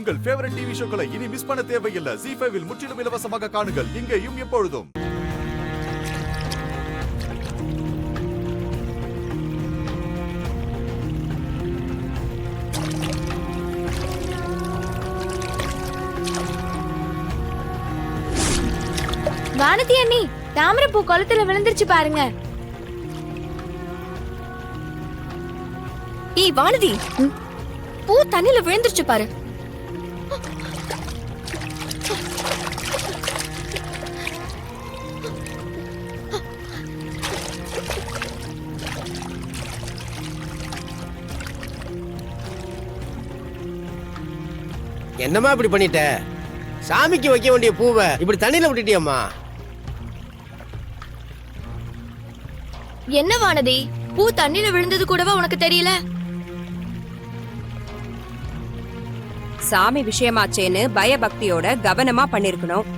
உங்கள் favourite TV ஷோக்களை இனி miss பண்ண தேவையில்லை. ZEE5 இல் முற்றிலும் இலவசமாக காணுங்கள். இங்கேயும் எப்பொழுதும். வானதி அண்ணி, தாமரைப்பூ குளத்துல விழுந்துருச்சு பாருங்க. ஏய் வானதி, பூ தண்ணில விழுந்துருச்சு பாரு. என்னம்மா இப்படி பண்ணிட்ட? சாமிக்கு வைக்க வேண்டிய பூவை இப்படி தண்ணியில விட்டுட்டியம்மா. என்ன வானதி, பூ தண்ணில விழுந்தது கூடவா உனக்கு தெரியல? சாமி விஷயமாச்சேன்னு பயபக்தியோட கவனமா பண்ணிருக்கணும்.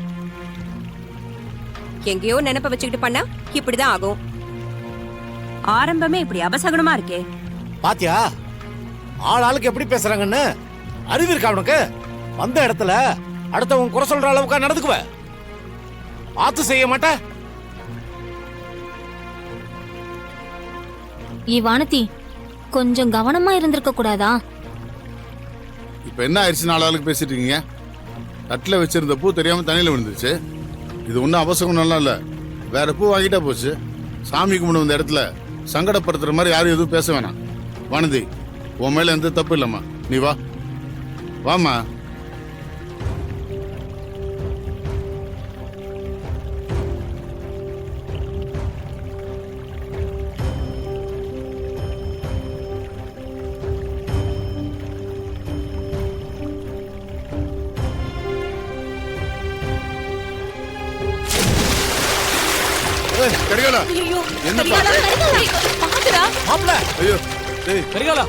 எங்கேயோ நினைப்ப வச்சுக்கிட்டு பண்ணா இப்படிதான் ஆகும். ஆரம்பமே இப்படி அபசகுனமா இருக்கே. பாத்தியா ஆள் ஆளுக்கு எப்படி பேசுறாங்கன்னு? அறிவு இருக்கா உனக்கு? வந்த இடத்துல அடுத்தவங்க குறை சொல்ற அளவுக்கா நடந்துக்குவ? பார்த்து செய்ய மாட்ட? வானதி, கொஞ்சம் கவனமா இருந்திருக்க கூடாதா? இப்ப என்ன ஆயிடுச்சு? நாளாளுக்கு பேசிட்டு இருக்கீங்க. தட்டில் வச்சிருந்த பூ தெரியாம தண்ணியில விழுந்துச்சு. இது ஒன்றும் அவசரம் நல்லா இல்ல. வேற பூ வாங்கிட்டா போச்சு. சாமி கும்பிடு வந்த இடத்துல சங்கடப்படுத்துற மாதிரி யாரும் எதுவும் பேச வேணாம். வானதி, உன் மேல எந்த தப்பு இல்லம்மா. நீ வா, வாமா. கரிகாலா, என்னப்பா? மாப்ள, ஐயோ, டேய் கரிகாலா,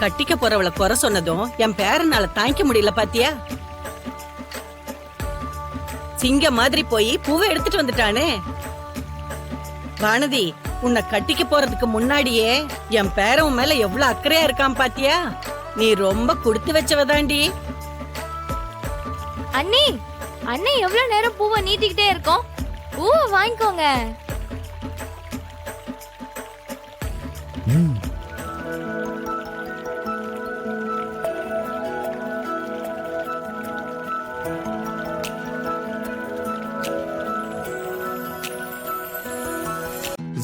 கட்டிக்க போறவளை குறை சொன்னதும் என் பேரனால தாங்கிக்க முடியல பாத்தியா? சிங்க மாதிரி போய் பூவை எடுத்துட்டு வந்துட்டானே. வானதி, உன்னை கட்டிக்க போறதுக்கு முன்னாடியே என் பேரன் மேல எவ்வளவு அக்கறையா இருக்கான் பாத்தியா? நீ ரொம்ப கொடுத்து வச்சவதாண்டி. அண்ணி, அண்ணே எவ்வளவு நேரம் பூவை நீட்டிக்கிட்டே இருக்கோம்? பூவை வாங்கிக்கோங்க.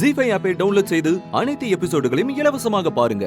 ZEE5 ஆப்பை டவுன்லோட் செய்து அனைத்து எபிசோடுகளையும் இலவசமாக பாருங்க.